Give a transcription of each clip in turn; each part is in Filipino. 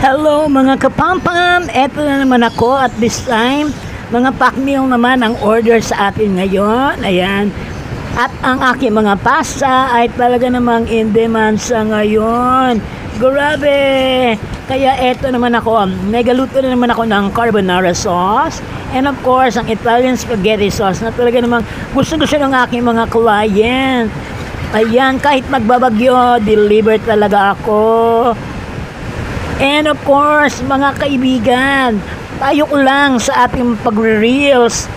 Hello mga kapampam, eto na naman ako at this time, mga pack meal naman ang order sa atin ngayon, ayan. At ang aking mga pasta ay talaga namang in demand sa ngayon. Grabe! Kaya eto naman ako, megaluto na naman ako ng carbonara sauce. And of course, ang Italian spaghetti sauce na talaga namang gusto-gusto ng aking mga client. Ayan, kahit magbabagyo, deliver talaga ako. And of course, mga kaibigan, tayo ko lang sa ating pagre-reels.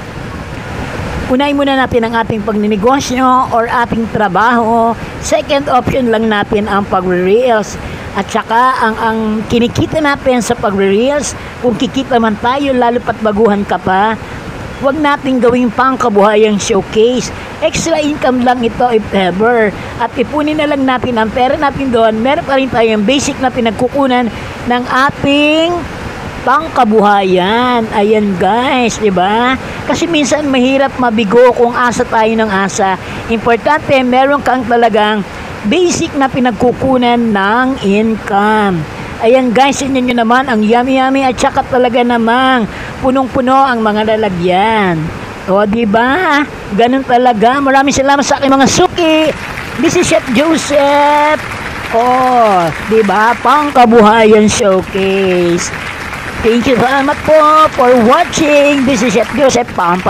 Unahin muna natin ang ating pagninegosyo or ating trabaho. Second option lang natin ang pagre-reels. At saka ang kinikita natin sa pagre-reels, kung kikita man tayo, lalo pat baguhan ka pa, huwag natin gawing pangkabuhayang showcase. Extra income lang ito if ever. At ipunin na lang natin ang pera natin doon. Meron pa rin tayong basic na pinagkukunan ng ating pangkabuhayan. Ayan guys, di ba? Kasi minsan mahirap mabigo kung asa tayo ng asa. Importante, meron kang talagang basic na pinagkukunan ng income. Ayan guys, inyo naman ang yummy at saka talaga namang punong-puno ang mga lalagyan. O di ba? Ganun talaga. Maraming salamat sa aking mga suki. This is Chef Joseph. Oh, di ba? Pangkabuhayan showcase. Thank you very much po for watching. This is Chef Joseph. Pam.